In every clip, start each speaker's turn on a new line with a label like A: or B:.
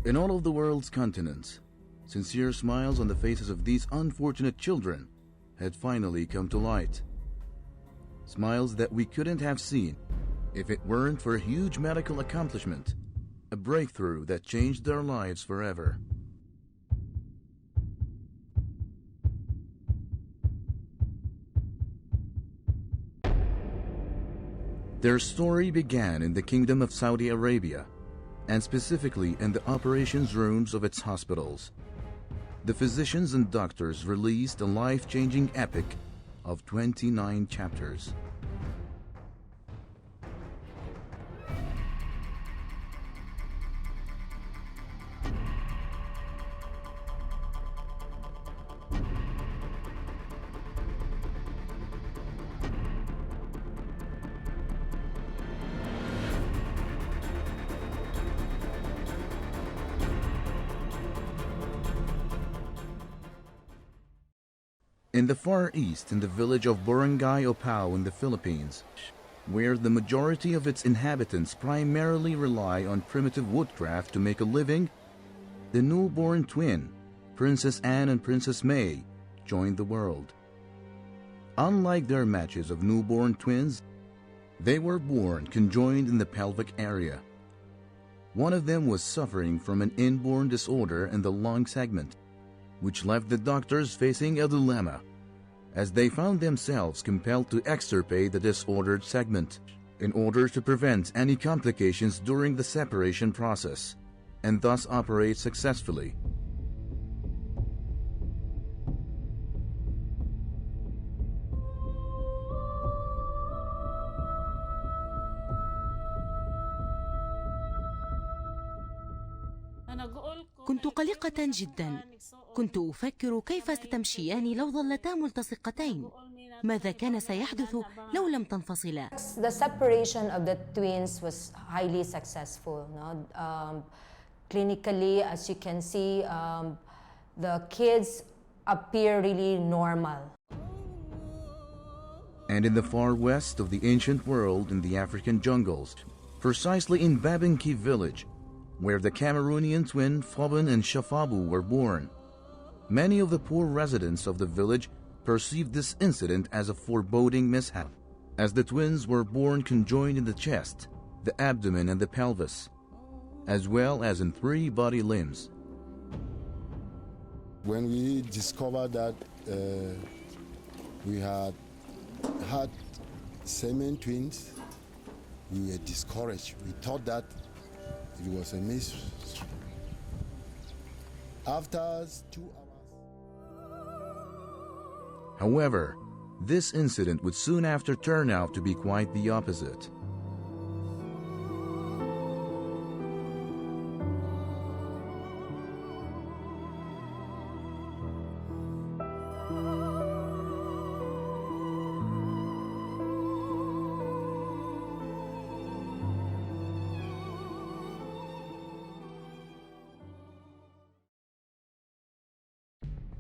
A: In all of the world's continents, sincere smiles on the faces of these unfortunate children had finally come to light. Smiles that we couldn't have seen if it weren't for a huge medical accomplishment, a breakthrough that changed their lives forever. Their story began in the Kingdom of Saudi Arabia, and specifically in the operations rooms of its hospitals. The physicians and doctors released a life-changing epic of 29 chapters. In the Far East, in the village of Barangay Opao in the Philippines, where the majority of its inhabitants primarily rely on primitive woodcraft to make a living, the newborn twin, Princess Anne and Princess May, joined the world. Unlike their matches of newborn twins, they were born conjoined in the pelvic area. One of them was suffering from an inborn disorder in the lung segment, which left the doctors facing a dilemma, as they found themselves compelled to extirpate the disordered segment in order to prevent any complications during the separation process, and thus operate successfully.
B: كنت قلقة جدا. كنت أفكر كيف ستمشيان لو ظلتا ملتصقتين. ماذا كان سيحدث لو لم تنفصلا؟
C: The separation of the twins was highly successful. Clinically, as you can see, the kids appear really normal.
A: And in the far west of the ancient world, in the African jungles, precisely in Babinki village, where the Cameroonian twin Fobin and Shafabu were born, many of the poor residents of the village perceived this incident as a foreboding mishap, as the twins were born conjoined in the chest, the abdomen and the pelvis, as well as in 3 body limbs.
D: When we discovered that we had semen twins, we were discouraged. We thought that it was a mystery. After 2 hours.
A: However, this incident would soon after turn out to be quite the opposite.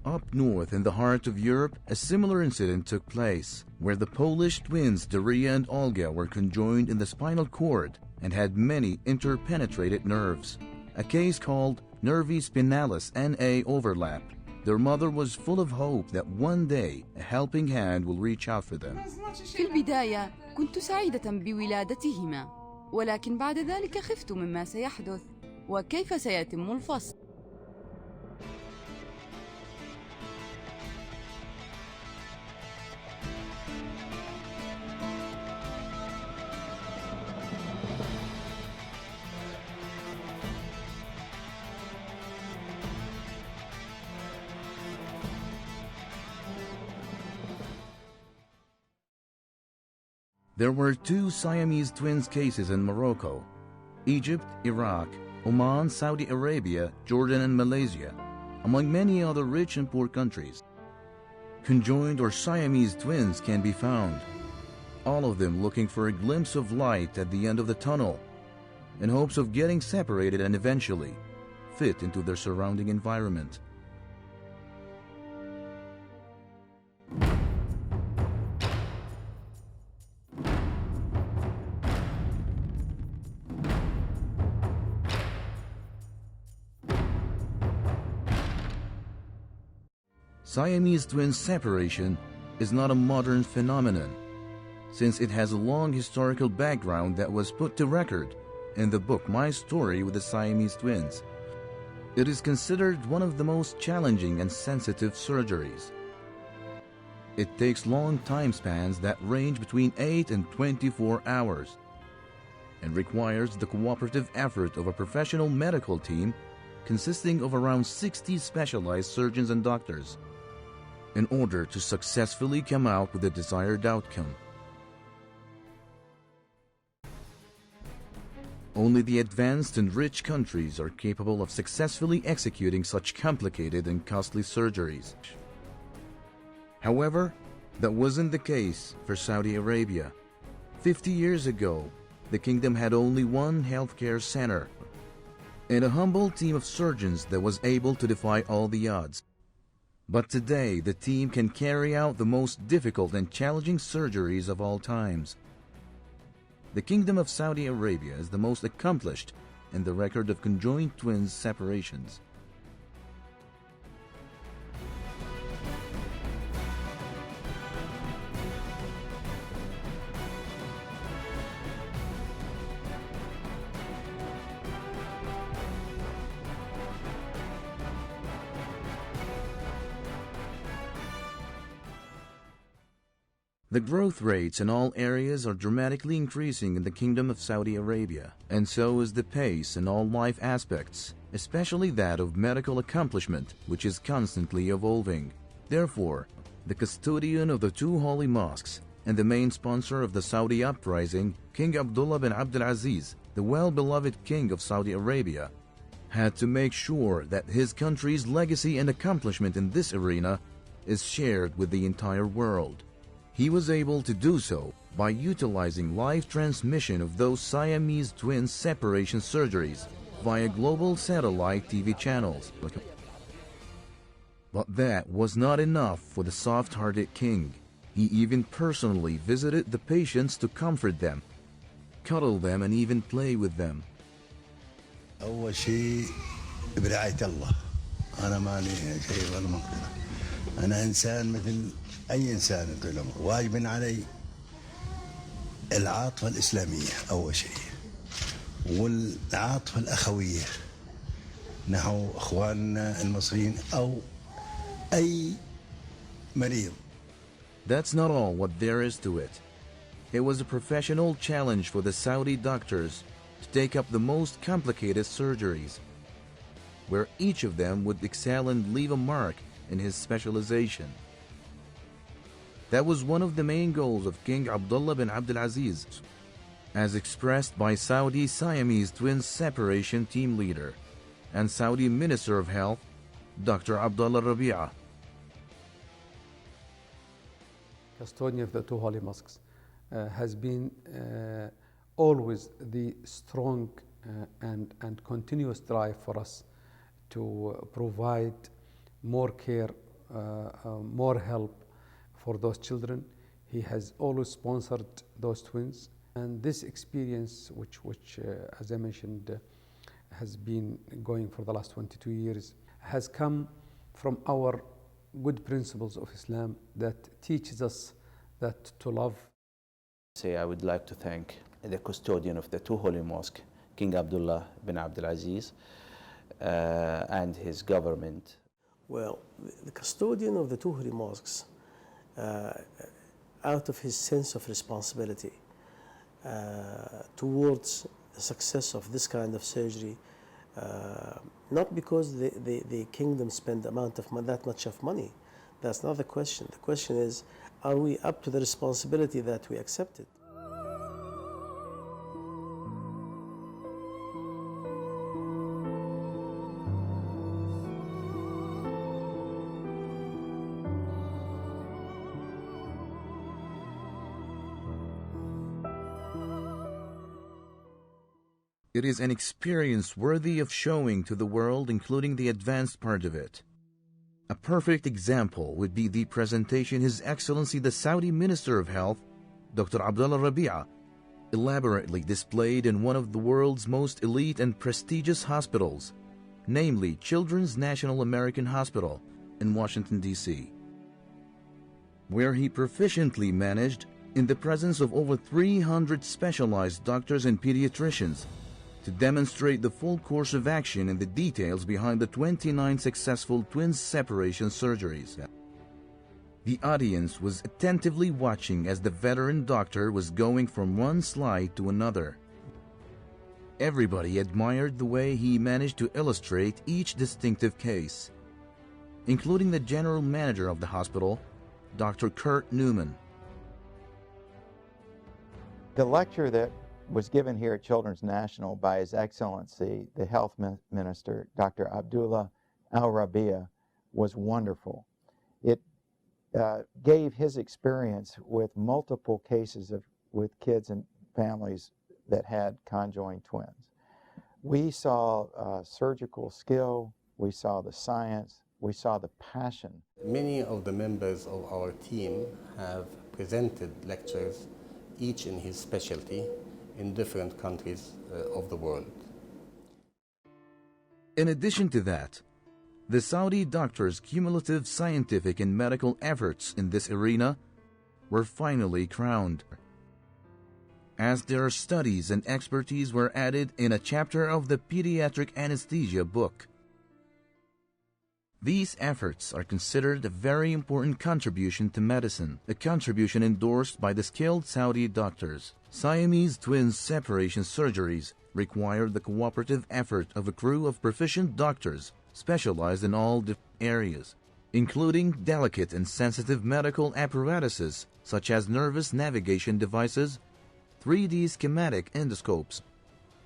A: Up north in the heart of Europe, a similar incident took place, where the Polish twins Daria and Olga were conjoined in the spinal cord and had many interpenetrated nerves, a case called nervi spinalis NA overlap. Their mother was full of hope that one day a helping hand will reach out for them.
E: في البداية كنت سعيدة بولادتهما، ولكن بعد ذلك خفت مما سيحدث وكيف سيتم الفصل.
A: There were 2 Siamese twins cases in Morocco, Egypt, Iraq, Oman, Saudi Arabia, Jordan, and Malaysia, among many other rich and poor countries. Conjoined or Siamese twins can be found, all of them looking for a glimpse of light at the end of the tunnel, in hopes of getting separated and eventually fit into their surrounding environment. Siamese twin separation is not a modern phenomenon, since it has a long historical background that was put to record in the book My Story with the Siamese Twins. It is considered one of the most challenging and sensitive surgeries. It takes long time spans that range between 8 and 24 hours and requires the cooperative effort of a professional medical team consisting of around 60 specialized surgeons and doctors in order to successfully come out with the desired outcome. Only the advanced and rich countries are capable of successfully executing such complicated and costly surgeries. However, that wasn't the case for Saudi Arabia. 50 years ago, the kingdom had only one healthcare center and a humble team of surgeons that was able to defy all the odds. But today, the team can carry out the most difficult and challenging surgeries of all times. The Kingdom of Saudi Arabia is the most accomplished in the record of conjoined twins separations. The growth rates in all areas are dramatically increasing in the Kingdom of Saudi Arabia, and so is the pace in all life aspects, especially that of medical accomplishment, which is constantly evolving. Therefore, the custodian of the two holy mosques and the main sponsor of the Saudi uprising, King Abdullah bin Abdul Aziz, the well-beloved King of Saudi Arabia, had to make sure that his country's legacy and accomplishment in this arena is shared with the entire world. He was able to do so by utilizing live transmission of those Siamese twin separation surgeries via global satellite TV channels. But that was not enough for the soft-hearted king. He even personally visited the patients to comfort them, cuddle them, and even play with them.
F: أول شيء برعاية الله. أنا مالي شيء ولا مقدرة. أنا إنسان مثل أي إنسان واجب علي العاطفة الإسلامية أول شيء والعاطفة الأخوية نحو إخواننا المصريين أو أي مريض.
A: That's not all what there is to it. It was a professional challenge for the Saudi doctors to take up the most complicated surgeries, where each of them would excel and leave a mark in his specialization. That was one of the main goals of King Abdullah bin Abdul Aziz, as expressed by Saudi Siamese twins separation team leader and Saudi Minister of Health, Dr. Abdullah Rabi'a.
G: Custodian of the two holy mosques has been always the strong and continuous drive for us to provide more care, more help for those children. He has always sponsored those twins, and this experience, which as I mentioned, has been going for the last 22 years, has come from our good principles of Islam that teaches us that to love.
H: I would like to thank the custodian of the two holy mosques, King Abdullah bin Abdul Aziz, and his government.
I: Well, the custodian of the two holy mosques, out of his sense of responsibility towards the success of this kind of surgery, not because the kingdom spend that much of money. That's not the question. The question is, are we up to the responsibility that we accepted?
A: It is an experience worthy of showing to the world, including the advanced part of it. A perfect example would be the presentation His Excellency the Saudi Minister of Health, Dr. Abdullah Rabi'a, elaborately displayed in one of the world's most elite and prestigious hospitals, namely Children's National American Hospital, in Washington, D.C., where he proficiently managed, in the presence of over 300 specialized doctors and pediatricians, to demonstrate the full course of action and the details behind the 29 successful twins separation surgeries. The audience was attentively watching as the veteran doctor was going from one slide to another. Everybody admired the way he managed to illustrate each distinctive case, including the general manager of the hospital, Dr. Kurt Newman.
J: The lecture that was given here at Children's National by His Excellency, the Health Minister, Dr. Abdullah Al-Rabia, was wonderful. It gave his experience with multiple cases with kids and families that had conjoined twins. We saw surgical skill, we saw the science, we saw the passion.
I: Many of the members of our team have presented lectures, each in his specialty, in different countries of the world.
A: In addition to that, the Saudi doctors' cumulative scientific and medical efforts in this arena were finally crowned, as their studies and expertise were added in a chapter of the pediatric anesthesia book. These efforts are considered a very important contribution to medicine, a contribution endorsed by the skilled Saudi doctors. Siamese twins separation surgeries require the cooperative effort of a crew of proficient doctors specialized in all different areas, including delicate and sensitive medical apparatuses such as nervous navigation devices, 3D schematic endoscopes,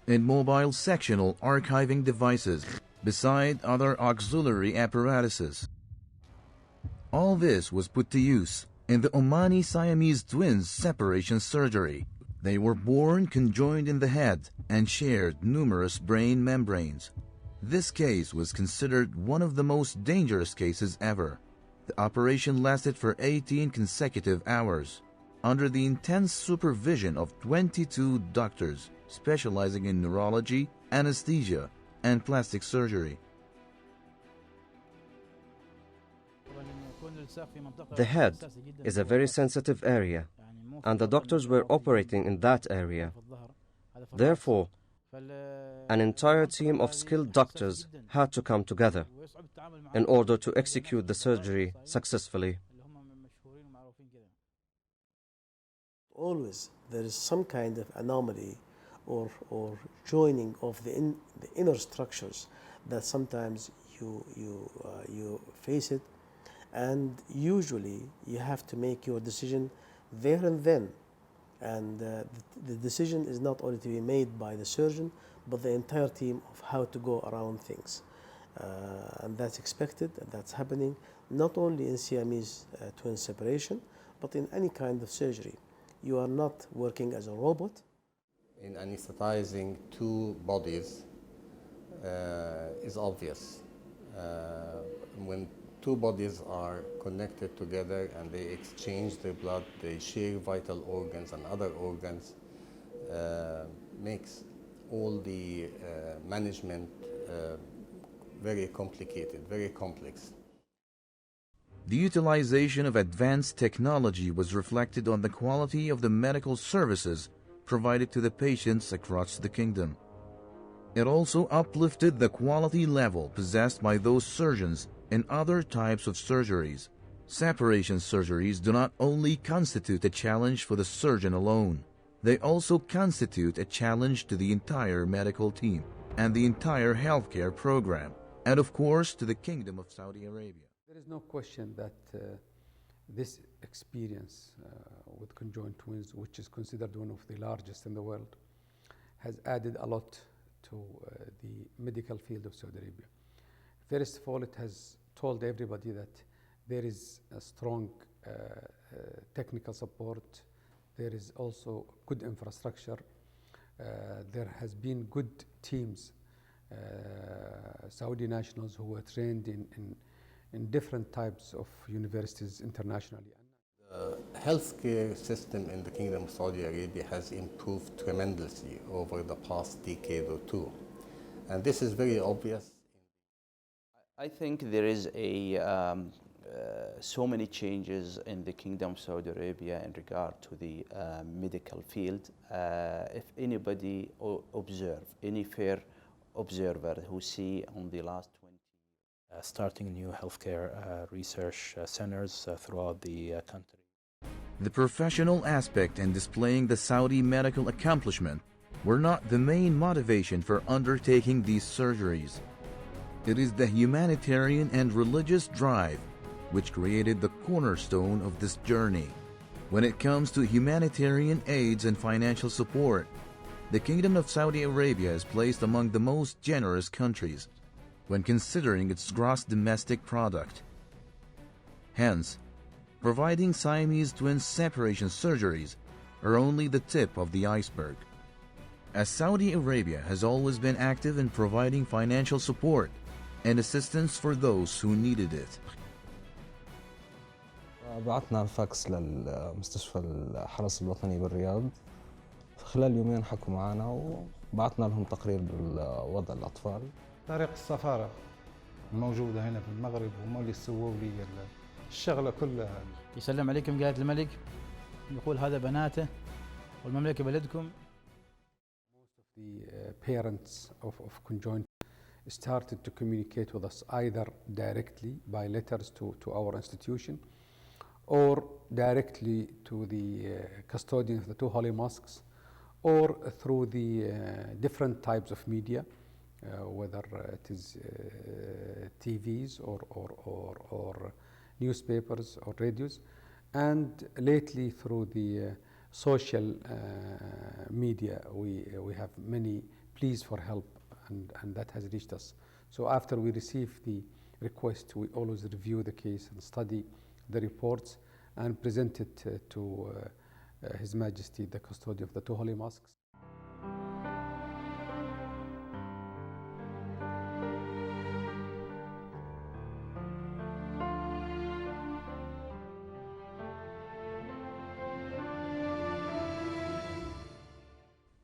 A: and mobile sectional archiving devices, beside other auxiliary apparatuses. All this was put to use in the Omani Siamese twins separation surgery. They were born conjoined in the head and shared numerous brain membranes. This case was considered one of the most dangerous cases ever. The operation lasted for 18 consecutive hours, under the intense supervision of 22 doctors specializing in neurology, anesthesia, and plastic surgery.
K: The head is a very sensitive area, and the doctors were operating in that area. Therefore, an entire team of skilled doctors had to come together in order to execute the surgery successfully.
I: Always there is some kind of anomaly or joining of the inner structures that sometimes you face it, and usually you have to make your decision there and then, and the decision is not only to be made by the surgeon but the entire team of how to go around things, and that's expected, and that's happening not only in Siamese twin separation but in any kind of surgery. You are not working as a robot. In anesthetizing two bodies is obvious. When two bodies are connected together and they exchange their blood, they share vital organs and other organs, makes all the management very complicated, very complex.
A: The utilization of advanced technology was reflected on the quality of the medical services provided to the patients across the kingdom. It also uplifted the quality level possessed by those surgeons in other types of surgeries. Separation surgeries do not only constitute a challenge for the surgeon alone, they also constitute a challenge to the entire medical team and the entire healthcare program, and of course to the Kingdom of Saudi Arabia.
G: There is no question that this experience with conjoined twins, which is considered one of the largest in the world, has added a lot to the medical field of Saudi Arabia. First of all, it has told everybody that there is a strong technical support. There is also good infrastructure. There has been good teams, Saudi nationals who were trained in different types of universities internationally.
I: The healthcare system in the Kingdom of Saudi Arabia has improved tremendously over the past decade or two. And this is very obvious.
H: I think there is so many changes in the Kingdom of Saudi Arabia in regard to the medical field. If anybody observe, any fair observer who see on the last 20 years,
L: starting new healthcare research centers throughout the country.
A: The professional aspect and displaying the Saudi medical accomplishment were not the main motivation for undertaking these surgeries. It is the humanitarian and religious drive which created the cornerstone of this journey. When it comes to humanitarian aids and financial support, the Kingdom of Saudi Arabia is placed among the most generous countries when considering its gross domestic product. Hence, providing Siamese twins separation surgeries are only the tip of the iceberg, as Saudi Arabia has always been active in providing financial support and assistance for those who needed it.
M: بعثنا الفاكس للمستشفى الحرس الوطني بالرياض. خلال يومين حكوا معنا وبعثنا لهم تقرير بوضع الأطفال.
N: طريق السفارة الموجودة هنا في المغرب هم اللي سووا لي الشغلة كلها.
O: يسلم عليكم قائد الملك، يقول هذا بناته والمملكة بلدكم.
G: Most of the parents of Conjoined started to communicate with us either directly by letters to our institution or directly to the custodian of the two holy mosques or through the different types of media, whether it is TVs or newspapers or radios, and lately through the social media we have many pleas for help, and that has reached us. So after we receive the request, we always review the case and study the reports and present it to His Majesty the Custodian of the two holy mosques.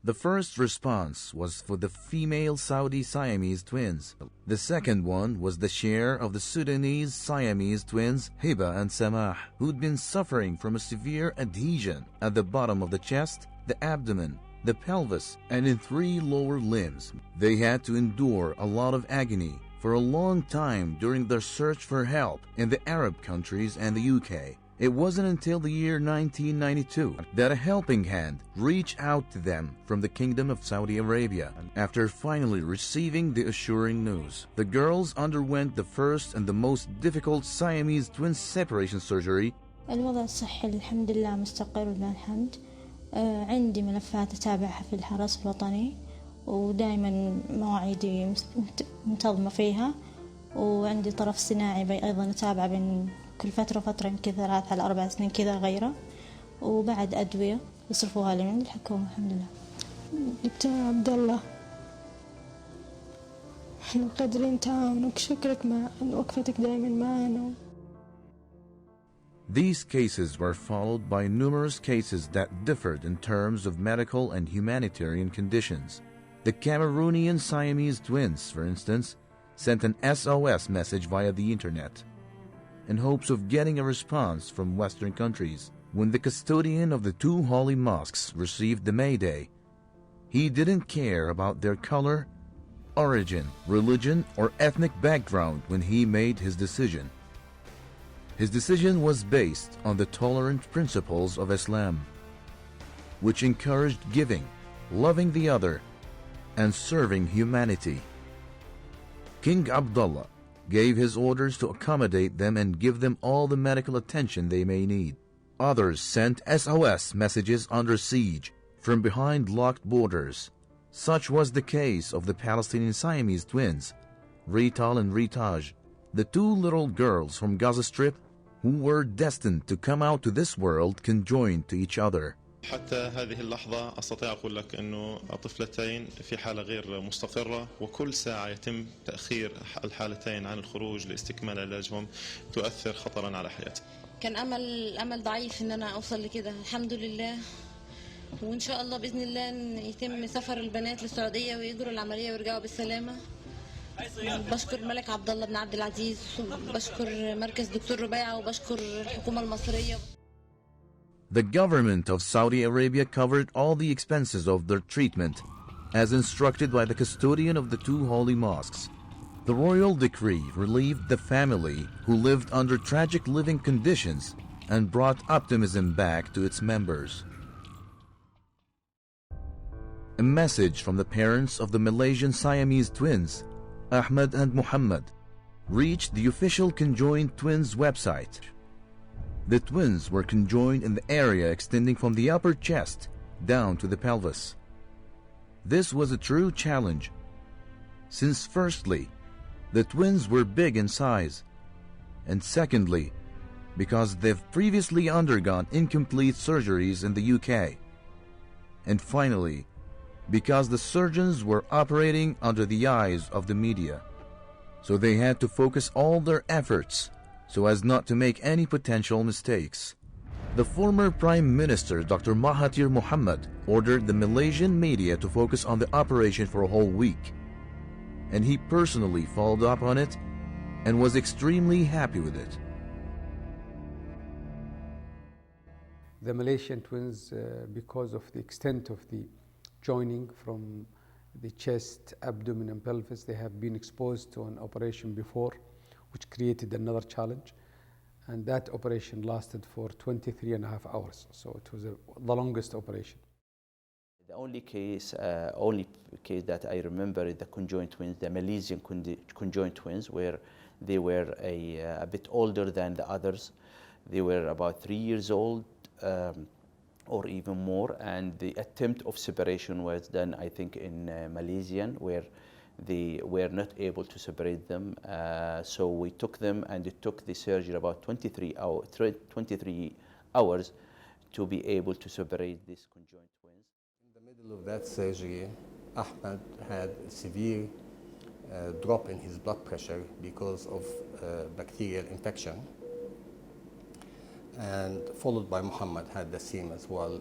A: The first response was for the female Saudi Siamese twins. The second one was the share of the Sudanese Siamese twins Hiba and Samah, who'd been suffering from a severe adhesion at the bottom of the chest, the abdomen, the pelvis, and in 3 lower limbs. They had to endure a lot of agony for a long time during their search for help in the Arab countries and the UK. It wasn't until the year 1992 that a helping hand reached out to them from the Kingdom of Saudi Arabia. After finally receiving the assuring news, the girls underwent the first and the most difficult Siamese twin separation surgery.
P: الوضع الصحي الحمد لله مستقر ولله الحمد. عندي ملفات أتابعها في الحرس الوطني ودائما مواعيدي منتظمة فيها، وعندي طرف صناعي أيضا أتابع بين كل فترة وفترة، يمكن 3 على 4 سنين كذا غيره، وبعد أدوية يصرفوها لي من الحكومة الحمد لله.
Q: دكتور عبد الله، احنا قادرين تعاونك، شكرك مع وقفتك دائما معنا.
A: These cases were followed by numerous cases that differed in terms of medical and humanitarian conditions. The Cameroonian Siamese twins, for instance, sent an SOS message via the internet in hopes of getting a response from Western countries. When the custodian of the two holy mosques received the Mayday, he didn't care about their color, origin, religion, or ethnic background when he made his decision. His decision was based on the tolerant principles of Islam, which encouraged giving, loving the other, and serving humanity. King Abdullah gave his orders to accommodate them and give them all the medical attention they may need. Others sent SOS messages under siege from behind locked borders. Such was the case of the Palestinian Siamese twins, Rital and Ritaj, the 2 little girls from Gaza Strip who were destined to come out to this world conjoined to each other.
R: حتى هذه اللحظة أستطيع أقول لك أنه الطفلتين في حالة غير مستقرة، وكل ساعة يتم تأخير الحالتين عن الخروج لاستكمال علاجهم تؤثر خطرا على حياتهم.
S: كان أمل ضعيف إن أنا أوصل لكده، الحمد لله، وإن شاء الله بإذن الله إن يتم سفر البنات للسعودية ويجروا العملية ويرجعوا بالسلامة، بشكر الملك عبد الله بن عبد العزيز وبشكر مركز دكتور ربيعة وبشكر الحكومة المصرية.
A: The government of Saudi Arabia covered all the expenses of their treatment, as instructed by the custodian of the two holy mosques. The royal decree relieved the family who lived under tragic living conditions and brought optimism back to its members. A message from the parents of the Malaysian Siamese twins, Ahmed and Muhammad, reached the official Conjoined Twins website. The twins were conjoined in the area extending from the upper chest down to the pelvis. This was a true challenge, since firstly, the twins were big in size, and secondly, because they've previously undergone incomplete surgeries in the UK, and finally, because the surgeons were operating under the eyes of the media, so they had to focus all their efforts so as not to make any potential mistakes. The former Prime Minister Dr. Mahathir Mohamad ordered the Malaysian media to focus on the operation for a whole week, and he personally followed up on it and was extremely happy with it.
G: The Malaysian twins, because of the extent of the joining from the chest, abdomen and pelvis, they have been exposed to an operation before, which created another challenge, and that operation lasted for 23.5 hours, so it was the longest operation.
H: The only case that I remember is the conjoined twins, the Malaysian conjoined twins, where they were a bit older than the others. They were about 3 years old or even more, and the attempt of separation was done, I think, in Malaysian, where they were not able to separate them. So we took them, and it took the surgery about 23 hours to be able to separate these conjoined twins.
T: In the middle of that surgery, Ahmed had a severe drop in his blood pressure because of bacterial infection, and followed by Muhammad had the same as well,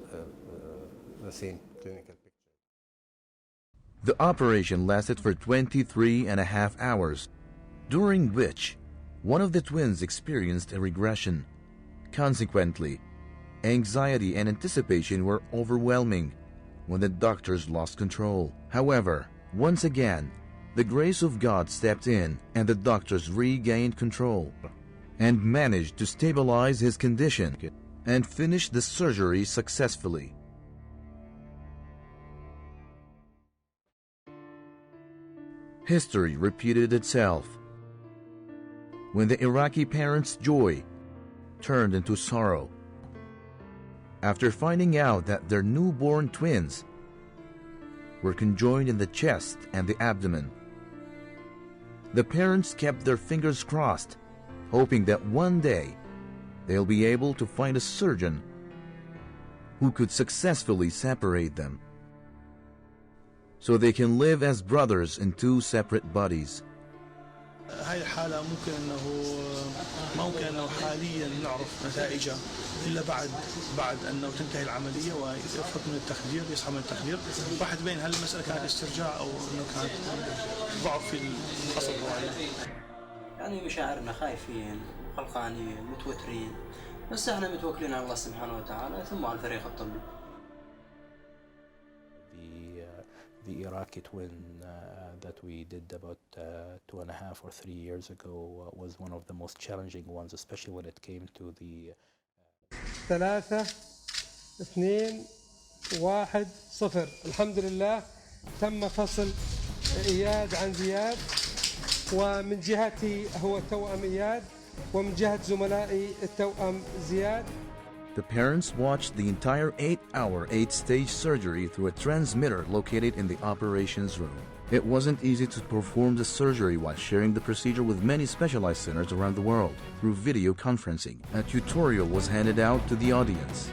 T: the same clinical picture.
A: The operation lasted for 23.5 hours, during which one of the twins experienced a regression. Consequently, anxiety and anticipation were overwhelming when the doctors lost control. However, once again, the grace of God stepped in and the doctors regained control and managed to stabilize his condition and finish the surgery successfully. History repeated itself when the Iraqi parents' joy turned into sorrow after finding out that their newborn twins were conjoined in the chest and the abdomen. The parents kept their fingers crossed, hoping that one day they'll be able to find a surgeon who could successfully separate them, so they can live as brothers in two separate bodies.
U: هاي الحالة ممكن أنه حاليا نعرف نتائجها إلا بعد أنه تنتهي العملية ويفرق من التخدير، يصحى من التخدير، راح تبين هل المسألة كانت استرجاع أو أنه كانت ضعف في الفصل الهوائي.
V: يعني مشاعرنا خايفين وقلقانين متوترين، بس احنا متوكلين على الله سبحانه وتعالى ثم على الفريق الطبي.
L: The Iraqi twin that we did about 2.5 or 3 years ago was one of the most challenging ones, especially when it came to the
Q: 3 2 1 0. الحمد لله تم فصل إياد عن زياد، ومن جهتي هو التوأم إياد، ومن جهة زملائي التوأم زياد.
A: The parents watched the entire 8-hour, 8-stage surgery through a transmitter located in the operations room. It wasn't easy to perform the surgery while sharing the procedure with many specialized centers around the world. Through video conferencing, a tutorial was handed out to the audience.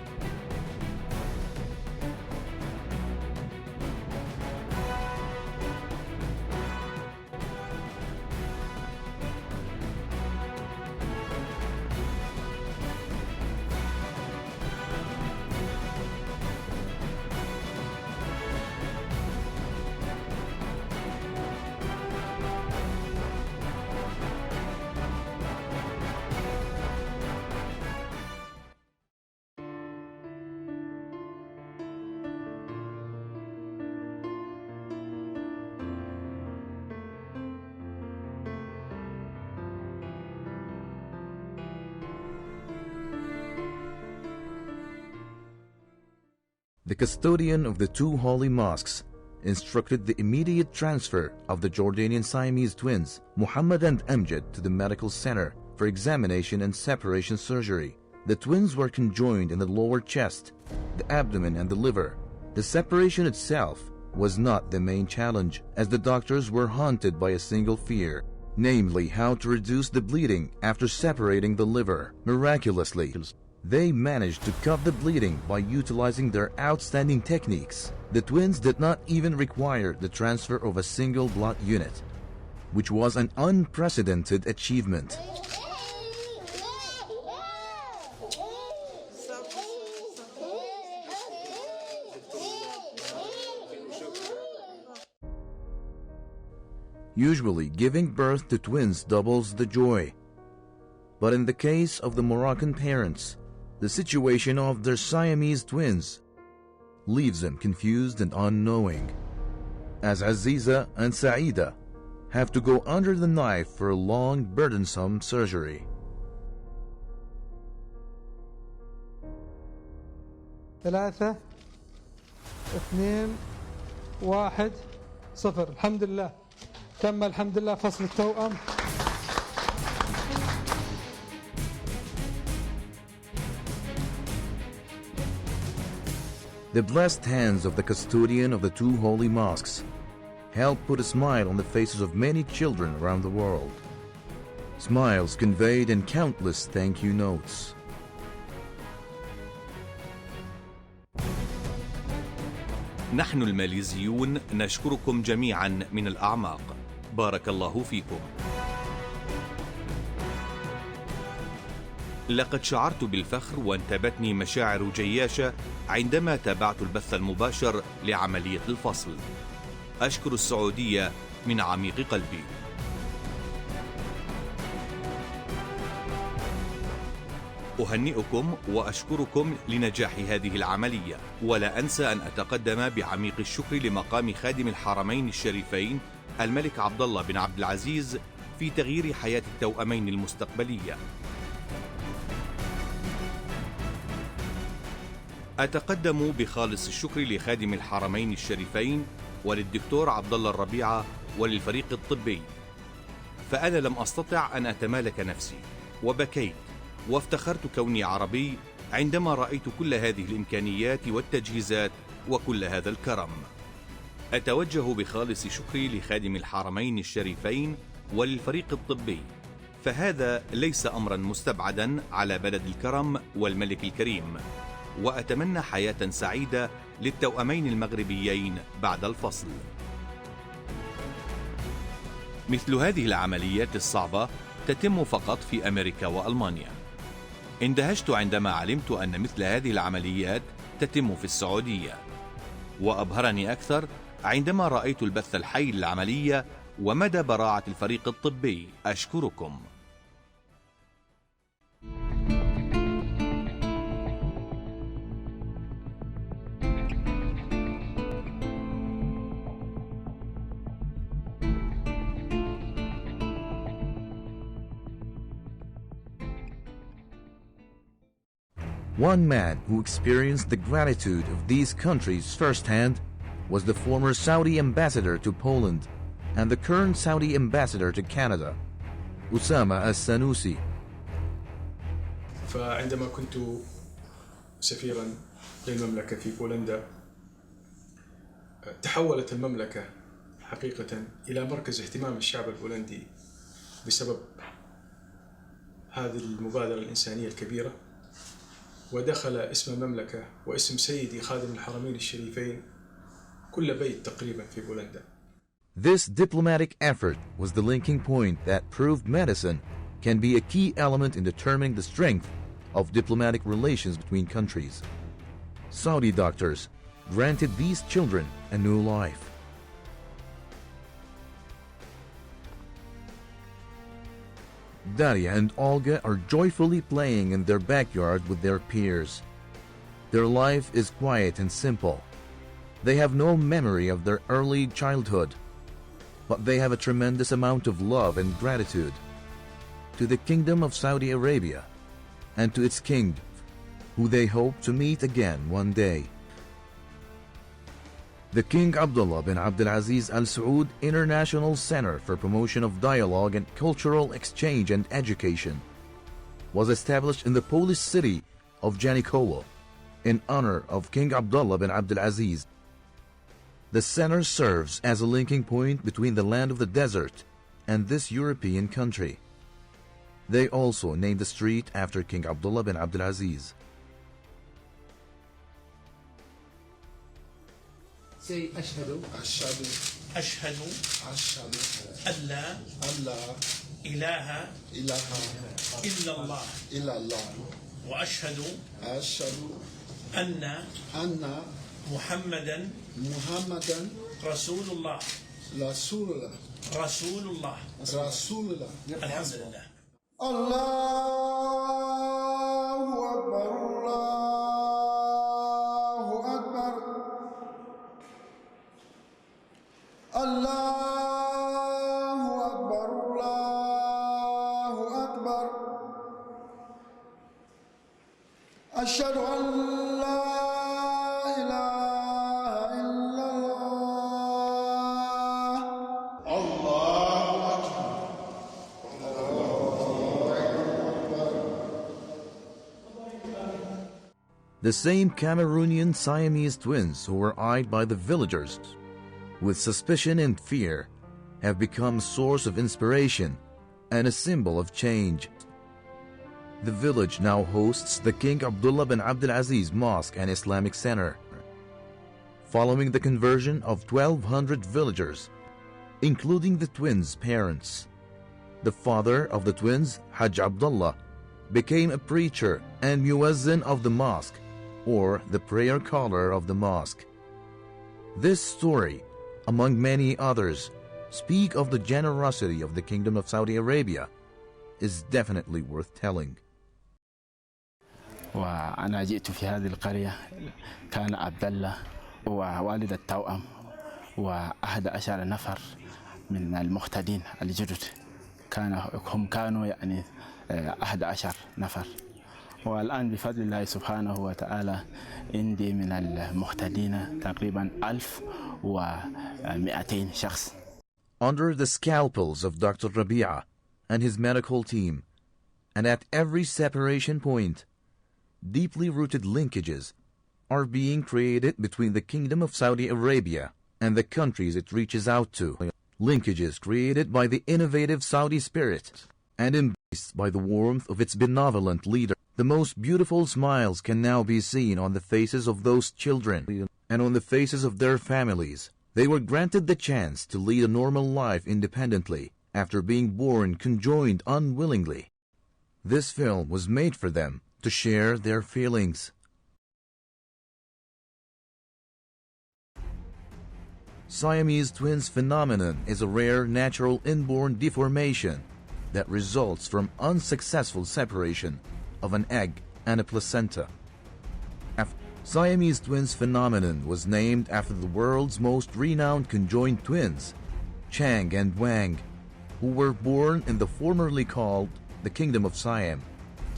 A: the custodian of the two holy mosques instructed the immediate transfer of the Jordanian Siamese twins, Muhammad and Amjad, to the medical center for examination and separation surgery. The twins were conjoined in the lower chest, the abdomen and the liver. The separation itself was not the main challenge, as the doctors were haunted by a single fear, namely how to reduce the bleeding after separating the liver. Miraculously, they managed to cut the bleeding by utilizing their outstanding techniques. The twins did not even require the transfer of a single blood unit, which was an unprecedented achievement. Usually, giving birth to twins doubles the joy. But in the case of the Moroccan parents, the situation of their Siamese twins leaves them confused and unknowing, as Aziza and Saida have to go under the knife for a long, burdensome surgery.
N: 3 2 1 0. الحمد لله تم الحمد لله فصل التوأم.
A: The blessed hands of the custodian of the two holy mosques help put a smile on the faces of many children around the world. Smiles conveyed in countless thank you notes.
B: نحن الماليزيون نشكركم جميعا من الأعماق. بارك الله فيكم. لقد شعرت بالفخر وانتابتني مشاعر جياشة عندما تابعت البث المباشر لعملية الفصل. أشكر السعودية من عميق قلبي. أهنئكم وأشكركم لنجاح هذه العملية، ولا أنسى أن أتقدم بعميق الشكر لمقام خادم الحرمين الشريفين الملك عبد الله بن عبد العزيز في تغيير حياة التوأمين المستقبلية. أتقدم بخالص الشكر لخادم الحرمين الشريفين وللدكتور عبد الله الربيعة وللفريق الطبي، فأنا لم أستطع أن أتمالك نفسي وبكيت وافتخرت كوني عربي عندما رأيت كل هذه الإمكانيات والتجهيزات وكل هذا الكرم. أتوجه بخالص شكري لخادم الحرمين الشريفين وللفريق الطبي، فهذا ليس أمرا مستبعدا على بلد الكرم والملك الكريم، وأتمنى حياة سعيدة للتوأمين المغربيين بعد الفصل. مثل هذه العمليات الصعبة تتم فقط في أمريكا وألمانيا. اندهشت عندما علمت أن مثل هذه العمليات تتم في السعودية، وأبهرني أكثر عندما رأيت البث الحي للعملية ومدى براعة الفريق الطبي. أشكركم.
A: One man who experienced the gratitude of these countries firsthand was the former Saudi ambassador to Poland and the current Saudi ambassador to Canada, Usama al-Sanusi.
C: فعندما كنت سفيرا للمملكة في بولندا، تحولت المملكة حقيقة إلى مركز اهتمام الشعب البولندي بسبب هذه المبادرة الإنسانية الكبيرة، ودخل اسم المملكة واسم سيدي خادم الحرمين الشريفين كل بيت تقريبا في بولندا.
A: This diplomatic effort was the linking point that proved medicine can be a key element in determining the strength of diplomatic relations between countries. Saudi doctors granted these children a new life. Daria and Olga are joyfully playing in their backyard with their peers. Their life is quiet and simple. They have no memory of their early childhood, but they have a tremendous amount of love and gratitude to the Kingdom of Saudi Arabia and to its king, who they hope to meet again one day. The King Abdullah bin Abdulaziz Al Saud International Center for Promotion of Dialogue and Cultural Exchange and Education was established in the Polish city of Janikowo in honor of King Abdullah bin Abdulaziz. The center serves as a linking point between the land of the desert and this European country. They also named the street after King Abdullah bin Abdulaziz.
D: Say أشهد أشهد أن لا إله إلا الله وأشهد أن محمدا رسول الله الحمد لله.
E: الله أكبر الله أكبر الله أكبر الله أكبر أشهد أن لا إله إلا الله الله
A: The same Cameroonian Siamese twins who were eyed by the villagers with suspicion and fear have become a source of inspiration and a symbol of change. The village now hosts the King Abdullah bin Abdulaziz Mosque and Islamic Center. Following the conversion of 1,200 villagers, including the twins' parents, the father of the twins, Hajj Abdullah, became a preacher and muezzin of the mosque, or the prayer caller of the mosque. This story, among many others, speak of the generosity of the Kingdom of Saudi Arabia, is definitely worth telling.
W: وأنا جئت في هذه القرية كان عبد الله ووالد التوأم و11 نفر من المقتدين الجدد هم كانوا يعني 11 نفر والآن بفضل الله سبحانه وتعالى عندي من المقتدين تقريبا 1200 شخص.
A: Under the scalpels of Dr. Rabia and his medical team, and at every separation point, deeply rooted linkages are being created between the Kingdom of Saudi Arabia and the countries it reaches out to. Linkages created by the innovative Saudi spirit and embraced by the warmth of its benevolent leader. The most beautiful smiles can now be seen on the faces of those children and on the faces of their families. They were granted the chance to lead a normal life independently after being born conjoined unwillingly. This film was made for them to share their feelings. Siamese twins phenomenon is a rare natural inborn deformation that results from unsuccessful separation of an egg and a placenta. Siamese twins phenomenon was named after the world's most renowned conjoined twins, Chang and Wang, who were born in the formerly called the Kingdom of Siam,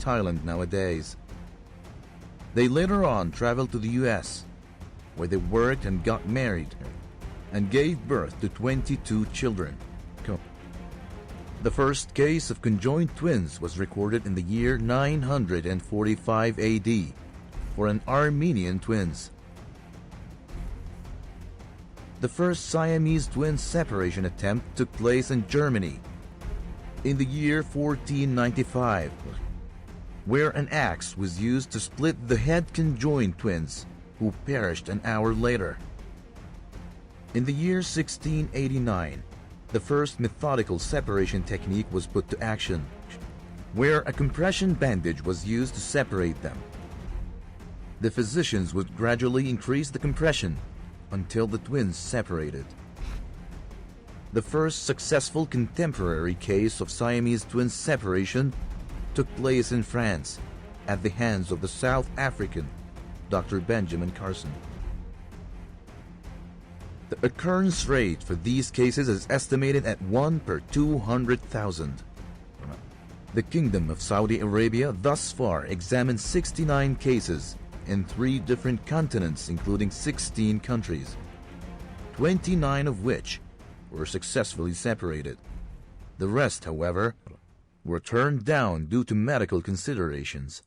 A: Thailand nowadays. They later on traveled to the US, where they worked and got married, and gave birth to 22 children. The first case of conjoined twins was recorded in the year 945 AD for an Armenian twins. The first Siamese twin separation attempt took place in Germany in the year 1495, where an axe was used to split the head conjoined twins who perished an hour later. In the year 1689, the first methodical separation technique was put to action, where a compression bandage was used to separate them. The physicians would gradually increase the compression until the twins separated. The first successful contemporary case of Siamese twins separation took place in France at the hands of the South African Dr. Benjamin Carson. The occurrence rate for these cases is estimated at 1 per 200,000. The Kingdom of Saudi Arabia thus far examined 69 cases in 3 different continents, including 16 countries. 29 of which were successfully separated. The rest, however, were turned down due to medical considerations.